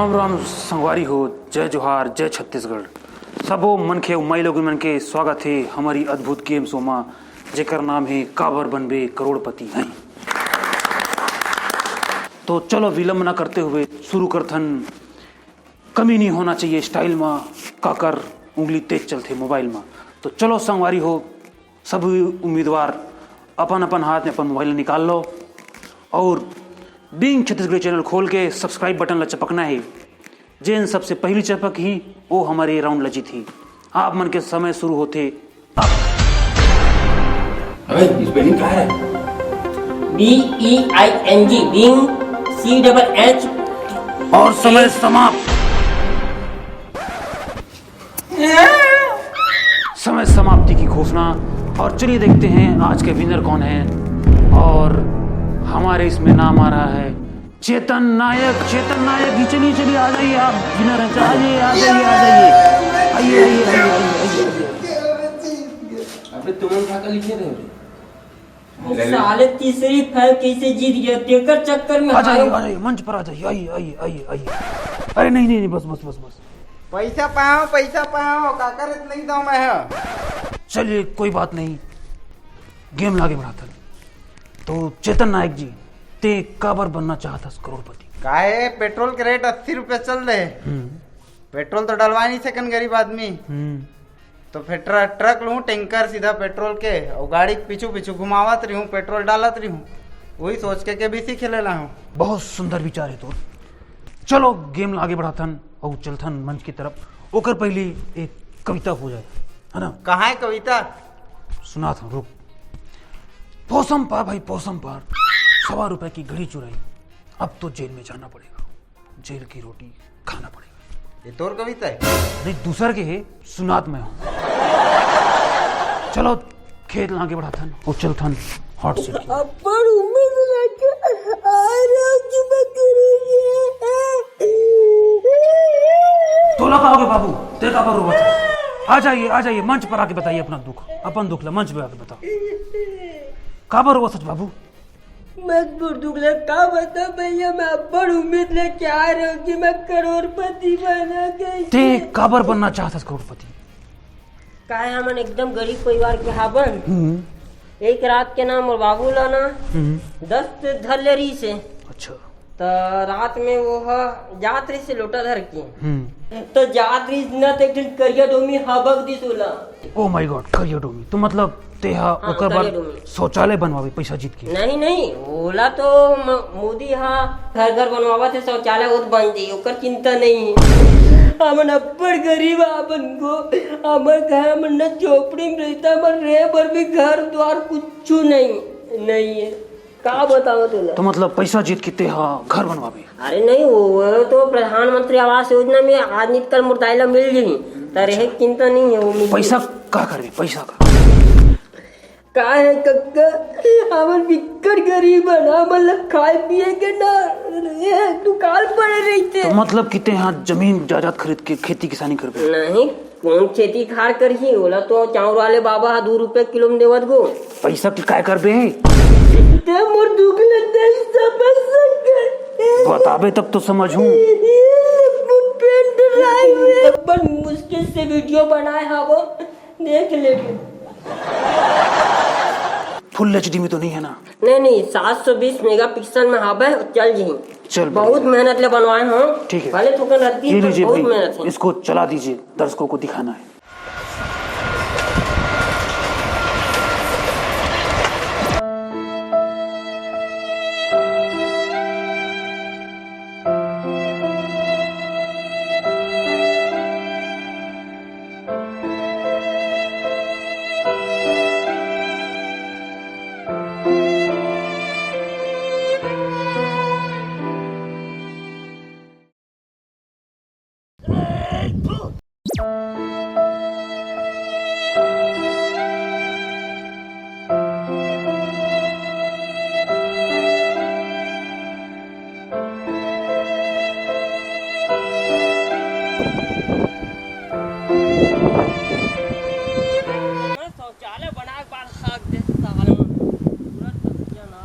राम राम संगवारी हो, जय जोहार, जय छत्तीसगढ़। सबो मन के माई लोग मन के स्वागत है हमारी अद्भुत गेम शो में, जेकर नाम है काबर बनबे करोड़पति हैं। तो चलो विलंब न करते हुए शुरू करथन। कमी नहीं होना चाहिए स्टाइल में, काकर उंगली तेज चलते मोबाइल में। तो चलो संगवारी हो, सब उम्मीदवार अपन अपन हाथ में अपन मोबाइल निकाल लो और बीइंग छत्तीसगढ़ी चैनल खोल के सब्सक्राइब बटन ला चपकना है। जिन सबसे पहली चपक ही वो हमारे राउंड लजी थी। आप मन के समय शुरू होते अब। अबे इस स्पेलिंग क्या है? BEING बीइंग CHH और समय समाप्त। समय समाप्ति की घोषणा। और चलिए देखते हैं आज के विनर कौन है। और हमारे इसमें नाम आ रहा है चेतन नायक। चेतन नायक ही चलिए चलिए आ जाइए, आप विनर हैं। आइए आ जाइए आ जाइए, आइए आइए आइए। अबे तुम क्या कर लिखे थे? साले तीसरी फाइल कैसे जीत गया? तेकर चक्कर में आ जाइए मंच पर आ जाइए। आइए आइए आइए आइए। अरे नहीं नहीं बस बस बस बस। पैसा पाओ काकर इतना ही दाम है। चलिए कोई बात नहीं, गेम लागे बढ़ाता। तो चेतन नायक जी, ते काबर बनना चाहता करोड़पति? काहे पेट्रोल के रेट 80 रुपए चल रहे। पेट्रोल तो डलवा नहीं सकन गरीब आदमी। तो फिर ट्रक लूं टैंकर सीधा पेट्रोल के, और गाड़ी के पीछू पीछू घुमावत रही हूँ, पेट्रोल डालत रही हूँ। वही सोच के बीसी खेले ला हूँ। बहुत सुंदर विचार है। तो चलो गेम आगे बढ़ाथन और चलथन मंच की तरफ। ओकर पहले एक कविता हो जाए, है ना? कहाँ है कविता? सुना था, रुक। पौसम पार भाई, पौसम पार 1.25 रुपए की घड़ी चुराई, अब तो जेल में जाना पड़ेगा, जेल की रोटी खाना पड़ेगा। ये तोर कविता है? नहीं, दूसर के है, सुनात में हूँ। चलो खेत आगे बढ़ाथन और चलथन हॉट सीट की। तो लगाओगे बाबू, तेरा पर रुआ था। आ जाइए मंच पर आके बताइए अपना दुख, अपन दुख ला मंच पे आके बताओ। काबर हुआ सच बाबू? मजबूर दुगला का बता भैया, मैं बड़ उम्मीद लेके आ रहा हूँ कि मैं करोड़पति बना गई। ते काबर बनना चाहता करोड़पति? काहे हमन एकदम गरीब परिवार के हाबन। एक रात के नाम और बाबू लाना 10 धर ले रही से। अच्छा। तो रात में वो जात रही से लोटा धर के, तो जात रही न तो एक दिन करिया डोमी हबक दी सोला। ओ माय गॉड, करिया डोमी। तो मतलब तेहा ओकर बाद शौचालय बनवावे पैसा जीत के? नहीं ओला तो मोदी घर घर बनवावा थे शौचालय, वो बन जाई, ओकर चिंता नहीं है। हमन अब्बड़ गरीब आपन को, हमर घर हमन न झोपड़ी में रहता, हमन रहे पर भी घर द्वार कुछ नहीं है। का बताओ तुला? तो मतलब पैसा जीत के तेहा घर बनवावे? अरे नहीं, वो तो प्रधानमंत्री आवास योजना में आज नित कल मुर्दाइला मिल गई, तो रहे चिंता नहीं है। वो पैसा का करे? पैसा का का है कक्का, हमन बिक्कड़ गरीब है, हमन खाए पिए के ना दुकान पड़े रहते। तो मतलब कि तेहा जमीन जायदाद खरीद के खेती किसानी करबे? नहीं, कौन खेती खार कर ही बोला तो चावल वाले बाबा 2 रुपए किलो में देवत गो। पैसा की काय करबे? मोर दुगला बताबे तब तो समझूं। बड़ मुश्किल से वीडियो बनाए हा, वो देख ले। फुल एचडी में तो नहीं है ना? नहीं 720 मेगापिक्सल में हाबे, चल जी। चल बहुत मेहनत ले बनवाए हो। ठीक है, पहले थोड़ा रहती है, बहुत मेहनत है। इसको चला दीजिए, दर्शकों को दिखाना है। शौचालय बना के बाद खाक दे साल में पूरा तकिया ना।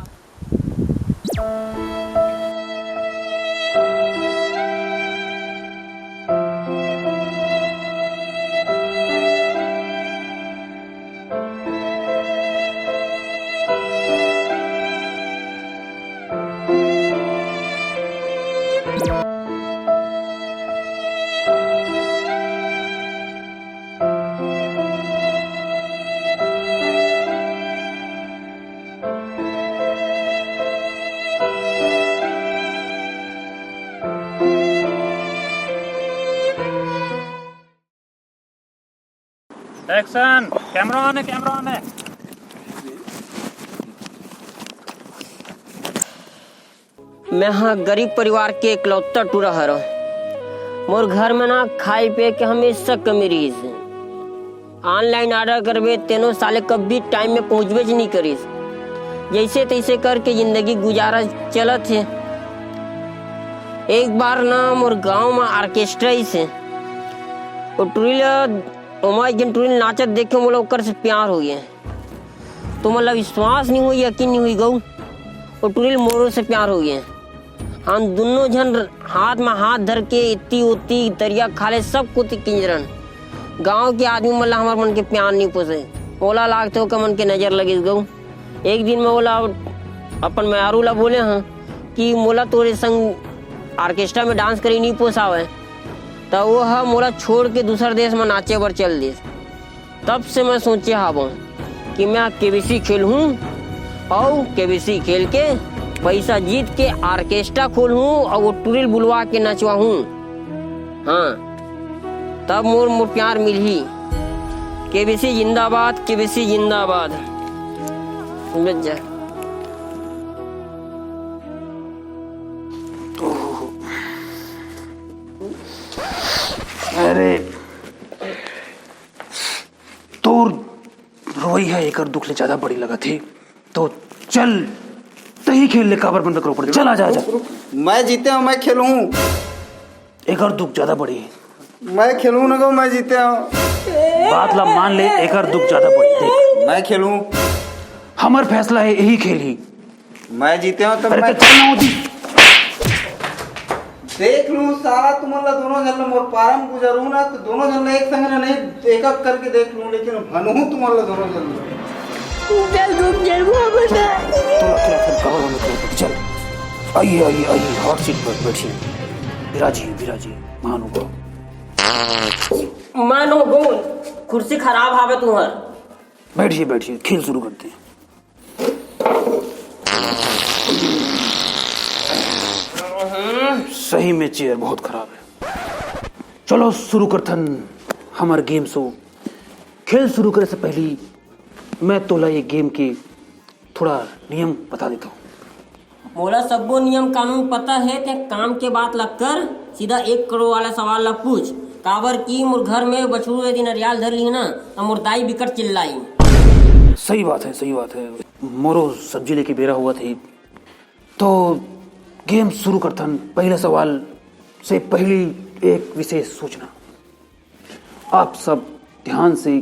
एक्शन, कैमरा ऑन है, कैमरा ऑन है। मैं हाँ गरीब परिवार के इकलौता टूरा हर मोर घर में ना खाए पिए के हमेशा कमी रही है। ऑनलाइन ऑर्डर करबे तेनो साले कभी टाइम में पहुँचबे नहीं करीस। जैसे तैसे करके जिंदगी गुजारा चलत है। एक बार ना मोर गांव में ऑर्केस्ट्रा ही से टुरिल नाचत देखे मोला ओकर से प्यार हो गया। तो मतलब विश्वास नहीं हुई, यकीन नहीं हुई गऊ और टुरिल मोरों से प्यार हो गया। हम दोनों जन हाथ में हाथ धर के इतनी उतनी दरिया खाले सब कुछ किंजरन। गांव के आदमी मतलब हमारे मन के प्यार नहीं पोसे। ओला लागते हो का मन के नजर लगे गऊ। एक दिन में ओला अपन मैरू ला बोले हाँ कि मोला तोरे संग ऑर्केस्ट्रा में डांस करी नहीं पोसावे। तब वो हा मोला छोड़ के दूसर देश में नाचे बर चल दे। तब से मैं सोचे हाबो कि मैं केबीसी खेलूं और केबीसी खेल के पैसा जीत के ऑर्केस्ट्रा खोलूं और वो टुरिल बुलवा के नचवाऊं। हाँ तब मोर प्यार मिल ही। केबीसी जिंदाबाद, केबीसी जिंदाबाद। समझ जा। अरे तो रोई है एक और दुख ले ज्यादा बड़ी लगा थी तो चल तही खेल ले काबर बंद करो पड़े। चल आजा। मैं जीते हूँ, मैं खेलूँ। एक और दुख ज्यादा बड़ी है। मैं खेलूँ ना गो, मैं जीते हूँ। बात ला मान ले, एक और दुख ज्यादा बड़ी। देख मैं खेलूँ। हमार फैसला है यही खेल ही। मैं जीते हूँ तो अरे मैं चलना होती। देख लूँ सारा तुम्हारा दोनों जन मोर पारम गुजरू ना तो दोनों जन एक संग नहीं एक एक करके देख लूँ, लेकिन भनू तुम्हारा दोनों जन चल आइए आइए आइए, हॉट सीट पर बैठिए। विराजी मानो गो मानो गो कुर्सी खराब हावे तुम्हार। बैठिए खेल शुरू करते हैं। सही में चेयर बहुत खराब है। चलो शुरू करथन हमार गेम शो। खेल शुरू करे से पहले मैं तोला ये गेम के थोड़ा नियम बता देता हूँ। मोला सबो नियम कानून पता है। ते काम के बात लग कर सीधा 1 करोड़ वाला सवाल लग पूछ। काबर की मोर घर में बछड़ू यदि नरियाल धर ली ना तो मोर दाई बिकट चिल्लाई। सही बात है। मोरो सब्जी लेके बेरा हुआ थी तो गेम शुरू करथन। पहले सवाल से पहली एक विशेष सूचना, आप सब ध्यान से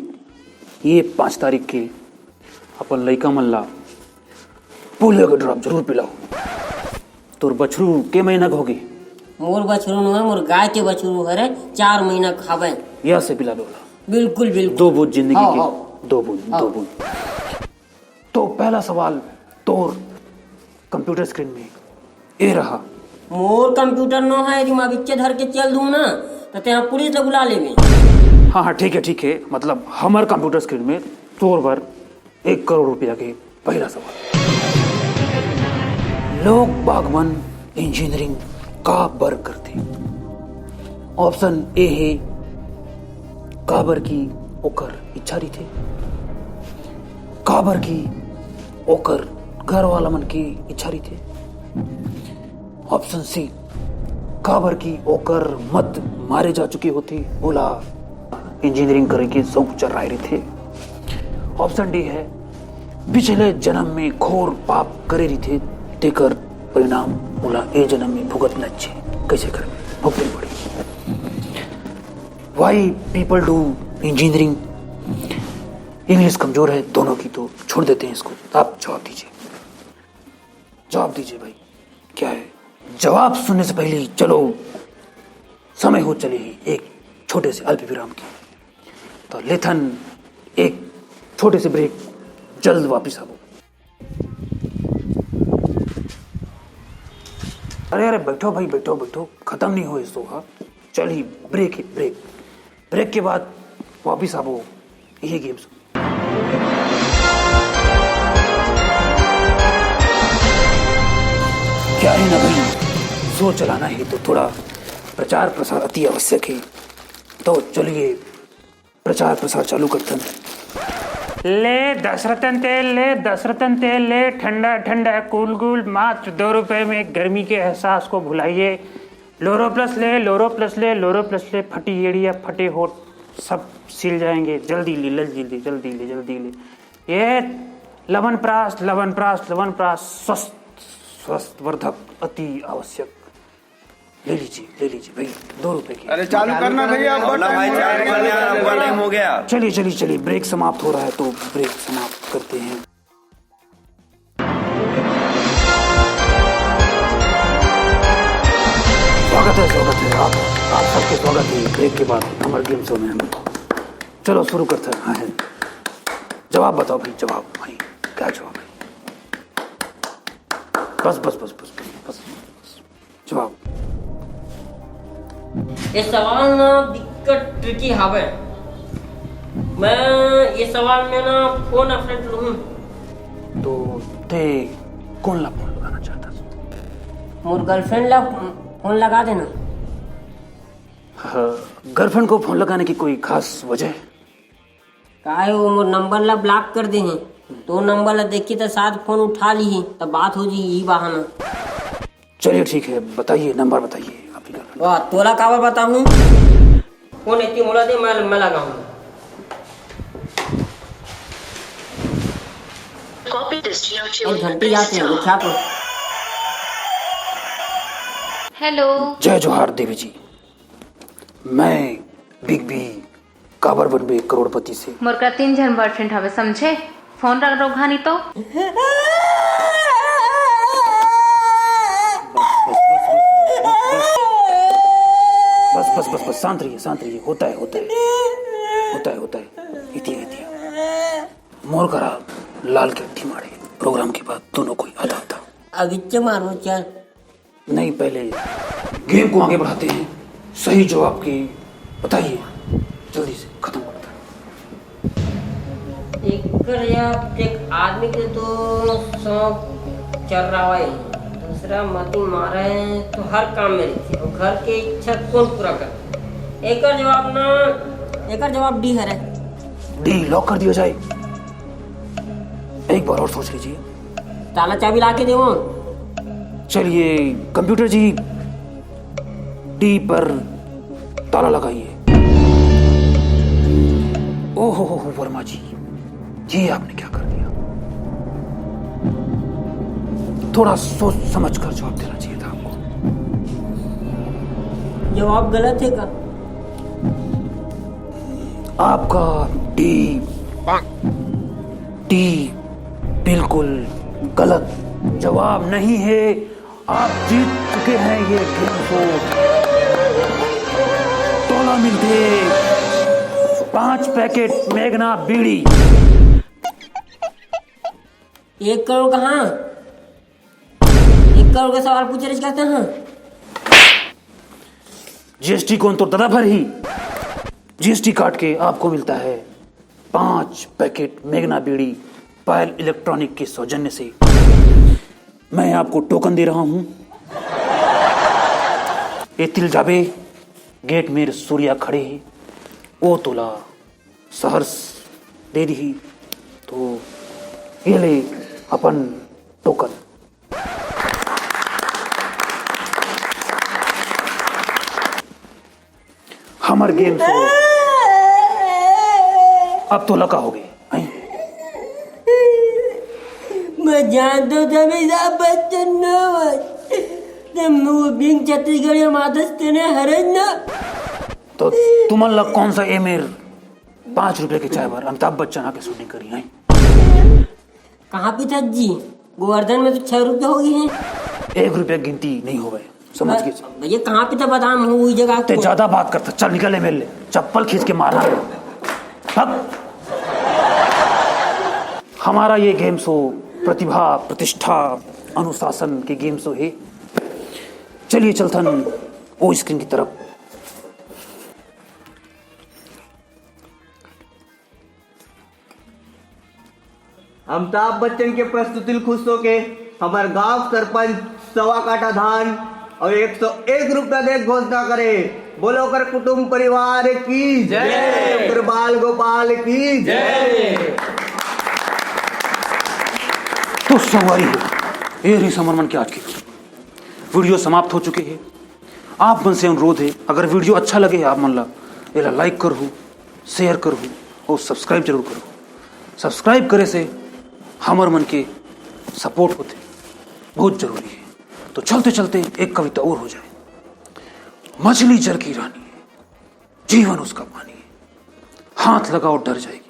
ये 5 तारीख के अपन लइका मन ला पोलियो का ड्रॉप जरूर पिलाओ। तोर बछरू के महीना का होगी? मोर बछरू न मोर गाय के बछरू हरे 4 महीना खावे। या से पिला दो। बिल्कुल 2 बूंद जिंदगी के 2 बूंद। तो पहला सवाल तोर कंप्यूटर स्क्रीन में ए रहा। मोर कंप्यूटर न है यदि मैं बिच्चे धर के चल दूं ना तो तेरा पुलिस ले बुला लेबे। हाँ ठीक है। मतलब हमार कंप्यूटर स्क्रीन में तोर पर 1 करोड़ रुपया के पहला सवाल। लोग बागवान इंजीनियरिंग का बर करते। ऑप्शन ए है काबर की ओकर इच्छा रही थे, काबर की ओकर घर वाला मन की इच्छा रही थे। ऑप्शन सी काबर की ओकर मत मारे जा चुके होते, बोला इंजीनियरिंग करे के शौक चल रहे थे। ऑप्शन डी है पिछले जन्म में घोर पाप करे रही थे, तेकर परिणाम बोला ए जन्म में भुगत नच्छे। कैसे करें, भुगतनी पड़ी। Why people do engineering. English कमजोर है दोनों की तो छोड़ देते हैं इसको। आप जवाब दीजिए भाई, क्या है जवाब? सुनने से पहले चलो समय हो चले ही एक छोटे से अल्प विराम की। तो लेथन एक छोटे से ब्रेक, जल्द वापिस आओ। अरे बैठो भाई, बैठो, खत्म नहीं हो इसको। हाँ चल ही ब्रेक के बाद वापिस आओ। ये गेम क्या है ना भाई, शो चलाना है तो थोड़ा प्रचार प्रसार अति आवश्यक है। तो चलिए प्रचार प्रसार चालू करथन। ले दशरथन तेल ले, ठंडा ठंडा कूल कूल, मात्र 2 रुपए में गर्मी के एहसास को भुलाइए। लोरो प्लस ले, फटी एड़िया फटे होठ सब सिल जाएंगे। जल्दी ले। ये लवन प्राश स्वस्थ वर्धक अति आवश्यक। ले लीजिए भाई, 2 रुपए की। अरे चालू करना भैया, टाइम हो गया। चलिए, ब्रेक समाप्त हो रहा है तो ब्रेक समाप्त करते हैं। स्वागत है आप सबके स्वागत है ब्रेक के बाद हमारे गेम शो में। हम चलो शुरू करते हैं। हाँ, जवाब बताओ भाई, क्या जवाब है? बस जवाब। ये सवाल ना दिक्कत ट्रिकी हवे। मैं ये सवाल में ना फोन अ फ्रेंड लूँ तो ते कौन ला फोन लगाना चाहता है? मोर गर्लफ्रेंड ला फोन लगा देना। गर्लफ्रेंड को फोन लगाने की कोई खास वजह? काहे वो मोर नंबर ला ब्लॉक कर दे हैं, तो नंबर ला देखी तो साथ फोन उठा ली तब बात हो जी, यही बहाना। चलिए ठीक है, बताइए, नंबर बताइए आपकी गर्लफ्रेंड। वाह, तोला काबर बताऊं? फोन इतनी मोला दे, मैं लगाऊंगा। एक घंटी जाते हैं क्या को। हेलो, जय जोहार देवी जी, मैं बिग बी काबर बनबे करोड़पति से। मोर का 3 जन बॉयफ्रेंड हवे, समझे? फोन रख दो घानी तो। बस शांत रहिए। होता है। इतिया मोर करा लाल के अट्ठी मारे। प्रोग्राम के बाद दोनों कोई आधा था। अगिच्चे मारो चल। नहीं, पहले गेम को आगे बढ़ाते हैं। सही जवाब की बताइए, जल्दी से खत्म करता है। एक आदमी के तो शौक चल रहा है, दूसरा मती मारा है तो हर काम में रहती है। घर के इच्छा कौन पूरा कर? एक जवाब डी है। डी लॉक कर दिया जाए। एक बार और सोच लीजिए। ताला चाबी ला के देवो। चलिए कंप्यूटर जी, डी पर ताला लगाइए। ओहो वर्मा जी, ये आपने क्या कर दिया? थोड़ा सोच समझ कर जवाब देना चाहिए था आपको। जवाब गलत है का? आपका डी बिल्कुल गलत जवाब नहीं है। आप जीत चुके हैं ये गेम शो। तोला मिलते 5 पैकेट मेघना बीड़ी। 1 करोड़ कहाँ? 1 करोड़ का सवाल पूछ रहे कहते हैं। जीएसटी कौन तो दादा भर ही। जीएसटी काट के आपको मिलता है 5 पैकेट मेघना बीड़ी पायल इलेक्ट्रॉनिक के सौजन्य से। मैं आपको टोकन दे रहा हूं। ये तिल जाबे गेट में सूर्या खड़े ही, ओ तोला सहर्ष दे दी तो ये ले अपन टोकन। हमार गेम शो अब तो लगा हो गए। मैं जानता था मेरा बच्चन छत्तीसगढ़ माधस्ते हरे ना। तो तुम्हारा कौन सा एमेर 5 रुपए के चाय बार अमिताभ बच्चन आके शूटिंग करी है? कहाँ पिता जी? गोवर्धन में तो 6 रुपए हो गए हैं। 1 रुपया गिनती नहीं हो गए, समझ गए? भैया कहाँ पिता बादाम हो हुई जगह ते ज्यादा बात करता। चल निकले मेरे लिए, चप्पल खींच के मारना है। हमारा ये गेम शो प्रतिभा प्रतिष्ठा अनुशासन के गेम शो है। चलिए चलथन ओ स्क्रीन की तरफ। अमिताभ बच्चन के प्रस्तुति खुश होके हमारे गांव सरपंच 1.25 काटा धान और 101 रुपया दे घोषणा करे। बोलो कर कुटुंब परिवार की जय, कर बाल गोपाल की जय। तो संगवारी हो, ये रही समर मन की आज की वीडियो समाप्त हो चुके हैं। आप मन से अनुरोध है, अगर वीडियो अच्छा लगे आप मन ला लाइक करो, शेयर करो और सब्सक्राइब जरूर करो। सब्सक्राइब करे से हमर मन के सपोर्ट होते बहुत जरूरी है। तो चलते चलते एक कविता और हो जाए। मछली जल की रानी है, जीवन उसका पानी है, हाथ लगाओ डर जाएगी,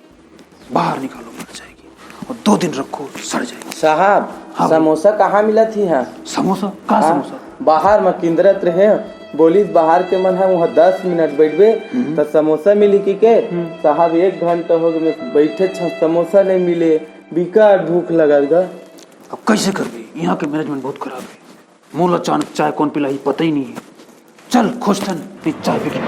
बाहर निकालो मर जाएगी, और 2 दिन रखो सड़ जाएगी। साहब हाँ। समोसा कहाँ मिला थी? हाँ समोसा कहाँ? समोसा बाहर में किंदरत रहे, बोली बाहर के मन है वहाँ 10 मिनट बैठबे तो समोसा मिली की के? साहब 1 घंटा हो गए बैठे समोसा नहीं मिले, बिकार भूख लगा। अब कैसे कर भी, यहाँ के मैनेजमेंट बहुत खराब है। मोला अचानक चाय कौन पिलाई पता ही नहीं है। चल खोजतन चाय पी के